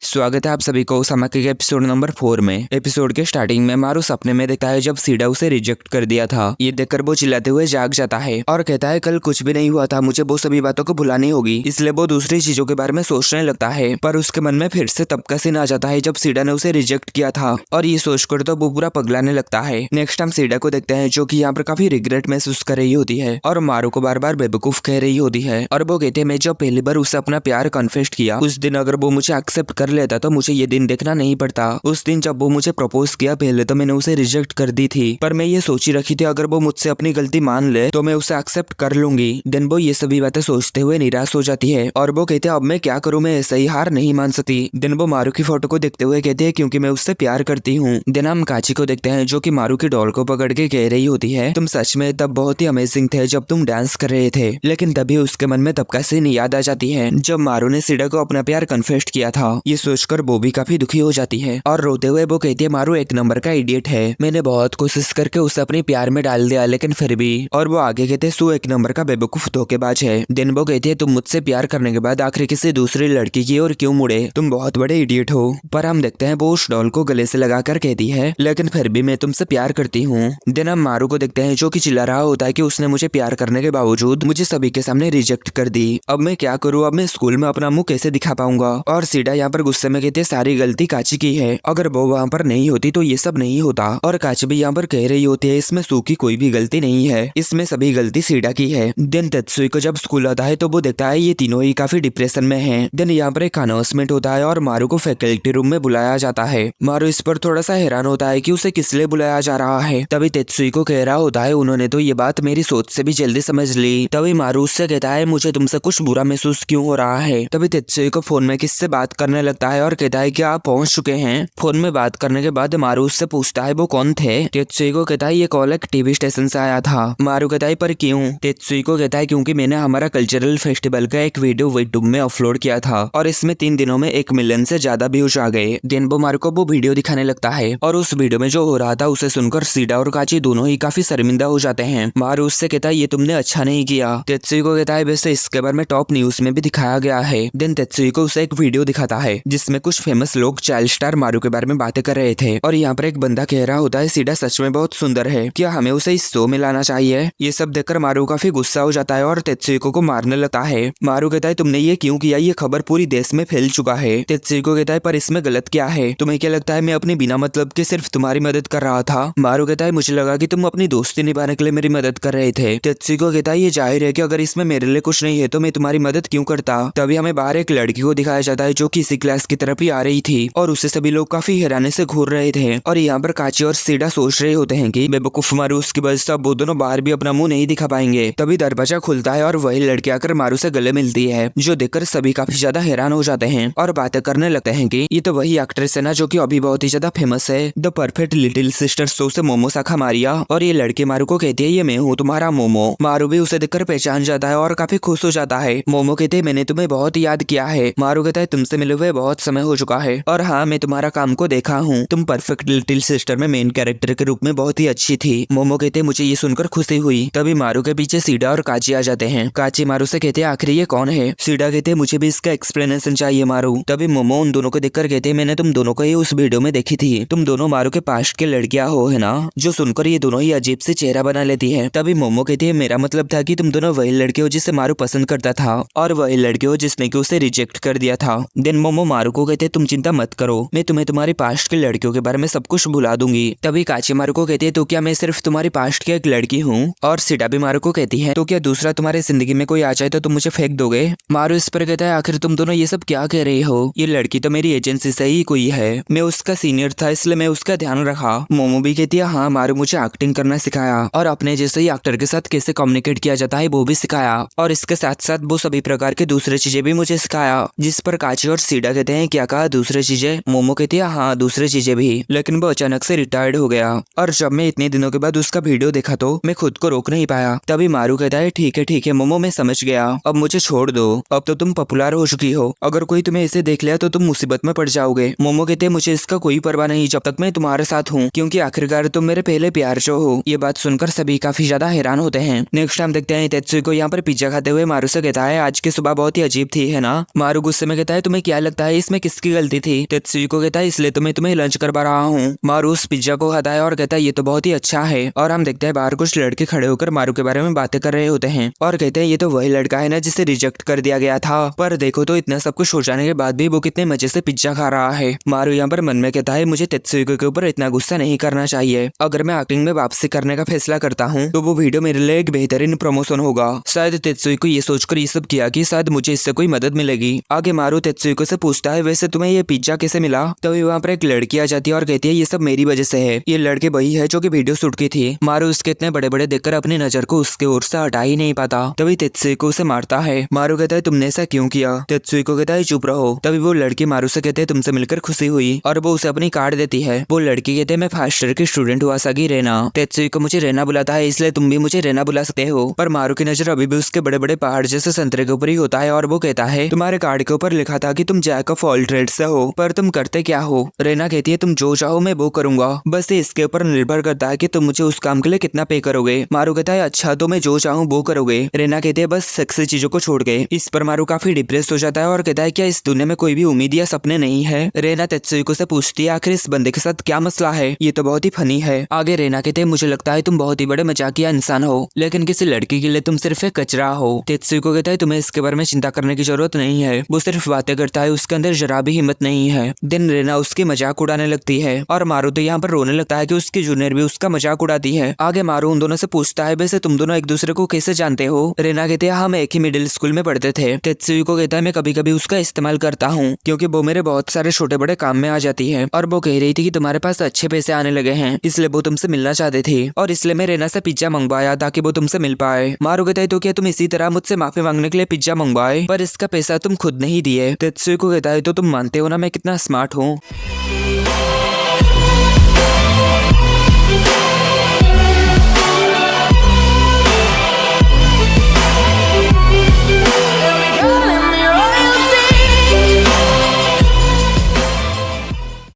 स्वागत है आप सभी को समाके के एपिसोड नंबर 4 में। एपिसोड के स्टार्टिंग में मारू सपने में देखता है जब सीडा उसे रिजेक्ट कर दिया था। ये देखकर वो चिल्लाते हुए जाग जाता है और कहता है कल कुछ भी नहीं हुआ था, मुझे वो सभी बातों को भुलानी होगी। इसलिए वो दूसरी चीजों के बारे में सोचने लगता है, पर उसके मन में फिर से तब का सीन आ जाता है जब सीडा ने उसे रिजेक्ट किया था और ये सोचकर तो वो पूरा पगलाने लगता है। नेक्स्ट हम सीडा को देखते हैं जो कि यहाँ पर काफी रिग्रेट महसूस कर रही होती है और मारू को बार बार बेवकूफ कह रही होती है और वो कहते हैं मैं जब पहली बार उसे अपना प्यार कन्फेस किया उस दिन अगर वो मुझे एक्सेप्ट कर लेता तो मुझे ये दिन देखना नहीं पड़ता। उस दिन जब वो मुझे प्रपोज किया पहले तो मैंने उसे रिजेक्ट कर दी थी, पर मैं ये सोची रखी थी अगर वो मुझसे अपनी गलती मान ले तो मैं उसे एक्सेप्ट कर लूंगी। देन वो ये सभी बातें सोचते हुए निराश हो जाती है और वो कहते हैं अब मैं क्या करूं, मैं ऐसा ही हार नहीं मान सकती। देन वो मारू की फोटो को देखते हुए कहते हैं क्योंकि मैं उससे प्यार करती हूँ। देन हम काची को देखते हैं जो कि मारू की डॉल को पकड़ के कह रही होती है तुम सच में तब बहुत ही अमेजिंग थे जब तुम डांस कर रहे थे। लेकिन तभी उसके मन में तब का सीन याद आ जाती है जब मारू ने सीडा को अपना प्यार कन्फेस किया था। ये सोचकर वो भी काफी दुखी हो जाती है और रोते हुए वो कहती है मारू एक नंबर का इडियट है, मैंने बहुत कोशिश करके उसे अपने प्यार में डाल दिया लेकिन फिर भी। और वो आगे कहते हैं सू एक नंबर का बेवकूफ धोखेबाज है। देन वो कहती है तुम मुझसे प्यार करने के बाद आखिर किसी दूसरी लड़की की ओर क्यों मुड़े, तुम बहुत बड़े इडियट हो। पर हम देखते हैं वो उस डॉल को गले से लगाकर कहती है लेकिन फिर भी मैं तुमसे प्यार करती हूँ। देन हम मारू को देखते हैं जो कि चिल्ला रहा होता है कि उसने मुझे प्यार करने के बावजूद मुझे सभी के सामने रिजेक्ट कर दी, अब मैं क्या करूँ, अब मैं स्कूल में अपना मुंह कैसे दिखा पाऊंगा। और सीडा यहाँ पर गुस्से में कहते सारी गलती काची की है, अगर वो वहाँ पर नहीं होती तो ये सब नहीं होता। और काची भी यहाँ पर कह रही होती है इसमें सू की कोई भी गलती नहीं है, इसमें सभी गलती सीडा की है। देन तेत्सुई को जब स्कूल आता है तो वो देखता है ये तीनों ही काफी डिप्रेशन में हैं। देन यहाँ पर एक अनाउंसमेंट होता है और मारू को फैकल्टी रूम में बुलाया जाता है। मारू इस पर थोड़ा सा हैरान होता है कि उसे किस लिए बुलाया जा रहा है। तभी तेत्सुई को कह रहा होता है उन्होंने तो ये बात मेरी सोच से भी जल्दी समझ ली। तभी मारू उससे कहता है मुझे तुमसे कुछ बुरा महसूस क्यों हो रहा है। तभी तेत्सुई को फोन में किससे बात करने लगता है और कहता है कि आप पहुंच चुके हैं। फोन में बात करने के बाद मारू उससे पूछता है वो कौन थे। तेत्सुई को कहता है ये कॉल एक टीवी स्टेशन से आया था। मारू कहता है पर क्यों। तेत्सुई को कहता है क्योंकि मैंने हमारा कल्चरल फेस्टिवल का एक वीडियो यूट्यूब में अपलोड किया था और इसमें 3 दिनों में 1 मिलियन से ज्यादा व्यूज आ गए। देन वो मारू को वो वीडियो दिखाने लगता है और उस वीडियो में जो हो रहा था उसे सुनकर सीडा और काची दोनों ही काफी शर्मिंदा हो जाते हैं। मारू उससे कहता है ये तुमने अच्छा नहीं किया। तेत्सुई को कहता है वैसे इसके बारे में टॉप न्यूज में भी दिखाया गया है। देन तेत्सुई को उसे एक वीडियो दिखाता है जिसमें कुछ फेमस लोग चाइल्ड स्टार मारू के बारे में बातें कर रहे थे और यहाँ पर एक बंदा कह रहा होता है सीडा सच में बहुत सुंदर है, क्या हमें उसे इस शो में लाना चाहिए। ये सब देखकर मारू काफी गुस्सा हो जाता है और तेत्सुई को मारने लगता है। मारू कहता है तुमने ये क्यों किया, ये खबर पूरी देश में फैल चुका है। तेत्सुई को कहता है पर इसमें गलत क्या है, तुम्हें क्या लगता है मैं अपनी बिना मतलब के सिर्फ तुम्हारी मदद कर रहा था। मारू कहता है मुझे लगा कि तुम अपनी दोस्ती निभाने के लिए मेरी मदद कर रहे थे। तेत्सुई को कहता है ये जाहिर है कि अगर इसमें मेरे लिए कुछ नहीं है तो मैं तुम्हारी मदद क्यों करता। तभी हमें बाहर एक लड़की को दिखाया जाता है जो कि इसी क्लास की तरफ ही आ रही थी और उसे सभी लोग काफी हैरानी से घूर रहे थे। और यहाँ पर काची और सीडा सोच रहे होते हैं कि बेवकूफ मारू उसकी वजह से वो दोनों बाहर भी अपना मुंह नहीं दिखा पाएंगे। तभी दरवाजा खुलता है और वही लड़की आकर मारू से गले मिलती है जो देखकर सभी काफी ज्यादा हैरान हो जाते हैं और बातें करने लगते हैं कि ये तो वही एक्ट्रेस है ना जो कि अभी बहुत ही ज्यादा फेमस है the perfect little sister show से मोमो शाखा मारिया। और ये लड़की मारू को कहती है ये मैं हूँ तुम्हारा मोमो। मारू भी उसे देखकर पहचान जाता है और काफी खुश हो जाता है। मोमो कहते हैं मैंने तुम्हें बहुत याद किया है। मारू कहता है तुमसे मिले हुए बहुत समय हो चुका है और हाँ मैं तुम्हारा काम को देखा हूँ, तुम परफेक्ट लिटिल सिस्टर में मेन कैरेक्टर के रूप में बहुत ही अच्छी थी। मोमो कहते मुझे ये सुनकर खुशी हुई। तभी मारू के पीछे सीडा और काची आ जाते हैं। काची मारू से कहते हैं आखिर ये कौन है। सीडा कहते हैं मुझे भी इसका एक्सप्लेनेशन चाहिए मारू। तभी मोमो उन दोनों को देखकर कहते हैं मैंने तुम दोनों को ही उस वीडियो में देखी थी, तुम दोनों मारू के पास्ट के लड़कियां हो है ना। जो सुनकर ये दोनों ही अजीब से चेहरा बना लेती है। तभी मोमो कहती है मेरा मतलब था कि तुम दोनों वही लड़के हो जिसे मारू पसंद करता था और वही लड़के हो जिसने कि उसे रिजेक्ट कर दिया था। देन मोमो मारू को कहते तुम चिंता मत करो, मैं तुम्हें तुम्हारी पास्ट के लड़कियों के बारे में सब कुछ भुला दूंगी। तभी काची मारू को कहती है तो क्या मैं सिर्फ तुम्हारी पास्ट की एक लड़की हूँ। और सीडा भी मारू को कहती है तो क्या दूसरा तुम्हारे जिंदगी में कोई आ जाए तो तुम मुझे फेंक दोगे। मारू इस पर कहता है आखिर तुम दोनों ये सब क्या कह रही हो, ये लड़की तो मेरी एजेंसी से ही कोई है, मैं उसका सीनियर था इसलिए मैं उसका ध्यान रखा। मोमो भी कहती है हाँ मारू मुझे एक्टिंग करना सिखाया और अपने जैसे ही एक्टर के साथ कैसे कम्युनिकेट किया जाता है वो भी सिखाया और इसके साथ साथ वो सभी प्रकार के दूसरे चीजें भी मुझे सिखाया। जिस पर काची और सीडा कहते हैं क्या कहा दूसरे चीजें। मोमो कहती है हाँ दूसरे चीजें भी, लेकिन वो अचानक से रिटायर्ड हो गया और जब मैं इतने दिनों के बाद उसका वीडियो देखा तो मैं खुद को रोक नहीं पाया। तभी मारू कहता है ठीक है मोमो मैं समझ गया, अब मुझे छोड़ दो, अब तो तुम पॉपुलर हो चुकी हो, अगर कोई तुम्हें इसे देख लिया तो तुम मुसीबत में पड़ जाओगे। मोमो कहते हैं मुझे इसका कोई परवाह नहीं जब तक मैं तुम्हारे साथ हूँ, क्योंकि आखिरकार तुम मेरे पहले प्यार जो हो। ये बात सुनकर सभी काफी ज्यादा हैरान होते हैं। नेक्स्ट टाइम देखते हैं तेत्सुई को यहाँ पर पिज्जा खाते हुए मारू से कहता है आज की सुबह बहुत ही अजीब थी है ना। मारू गुस्से में कहता है तुम्हें क्या लगता है इसमें किसकी गलती थी। तेत्सुको कहता है इसलिए तो मैं तुम्हें लंच करवा रहा हूँ। मारू उस पिज्जा को खाता है और कहता है ये तो बहुत ही अच्छा है। और हम देखते हैं बाहर कुछ लड़के खड़े होकर मारू के बारे में बातें कर रहे होते हैं और कहते हैं ये तो वही लड़का है ना जिसे रिजेक्ट कर दिया गया था। पर देखो तो इतना सब कुछ हो जाने के बाद भी वो कितने मजे से पिज्जा खा रहा है। मारू यहाँ पर मन में कहता है मुझे तेत्सुको के ऊपर इतना गुस्सा नहीं करना चाहिए। अगर मैं एक्टिंग में वापसी करने का फैसला करता हूँ तो वो वीडियो मेरे लिए एक बेहतरीन प्रमोशन होगा। शायद तेत्सुको ये सोचकर ये सब किया कि शायद मुझे इससे कोई मदद मिलेगी। आगे मारू तेत्सुको से पूछता है वैसे तुम्हें ये पिज्जा कैसे मिला। तभी वहाँ पर एक लड़की आ जाती है और कहती है ये सब मेरी वजह से है। ये लड़की वही है जो कि वीडियो शूट की थी। मारू उसके इतने बड़े बड़े देखकर अपनी नजर को उसके ओर से हटा ही नहीं पाता। तभी तेत्सुको उसे मारता है। मारू कहता है तुमने ऐसा क्यों किया। तेत्सुको कहता है चुप रहो। तभी वो लड़की मारू से कहते हैं तुमसे मिलकर खुशी हुई और वो उसे अपनी कार्ड देती है। वो लड़की कहते हैं मैं फर्स्ट ईयर की स्टूडेंट हुआ सगी रेना। तेत्सुको मुझे रेना बुलाता है इसलिए तुम भी मुझे रेना बुला सकते हो। पर मारू की नजर अभी भी उसके बड़े बड़े पहाड़ जैसे संतरे के ऊपर ही होता है और वो कहता है तुम्हारे कार्ड के ऊपर लिखा था कि तुम जैक ऑफ ऑल ट्रेड्स से हो, पर तुम करते क्या हो। रेना कहती है तुम जो चाहो मैं वो करूंगा, बस ये इसके ऊपर निर्भर करता है कि तुम मुझे उस काम के लिए कितना पे करोगे। मारू कहता है अच्छा तो मैं जो चाहूँ वो करोगे। रेना कहती है बस सेक्सी चीजों को छोड़ के। इस पर मारू काफी डिप्रेस हो जाता है और कहता है क्या इस दुनिया में कोई भी उम्मीद या सपने नहीं है। रेना तेत्सुको से पूछती है आखिर इस बंदे के साथ क्या मसला है, ये तो बहुत ही फनी है। आगे रेना कहते हैं मुझे लगता है तुम बहुत ही बड़े मजाकिया इंसान हो, लेकिन किसी लड़की के लिए तुम सिर्फ एक कचरा हो। तेत्सुको कहता है तुम्हें इसके बारे में चिंता करने की जरूरत नहीं है, वो सिर्फ बातें करता है, उसके अंदर जरा भी हिम्मत नहीं है। दिन रेना उसकी मजाक उड़ाने लगती है और मारू तो यहाँ पर रोने लगता है कि उसकी जूनियर भी उसका मजाक उड़ाती है। आगे मारू उन दोनों से पूछता है वैसे तुम दोनों एक दूसरे को कैसे जानते हो। रेना कहते हैं हम एक ही मिडिल स्कूल में पढ़ते थे। तेत्सुको कहता है मैं कभी कभी उसका इस्तेमाल करता हूँ क्योंकि वो मेरे बहुत सारे छोटे बड़े काम में आ जाती है। और वो कह रही थी कि तुम्हारे पास अच्छे पैसे आने लगे हैं इसलिए वो तुमसे मिलना चाहते थे और इसलिए मैं रेना से पिज्जा मंगवाया ताकि वो तुमसे मिल पाए। मारू कहता है तो क्या तुम इसी तरह मुझसे माफी मांगने के लिए पिज्जा मंगवाए पर इसका पैसा तुम खुद नहीं दिए। तेत्सुको कहता है तो तुम मानते हो ना मैं कितना स्मार्ट हूँ।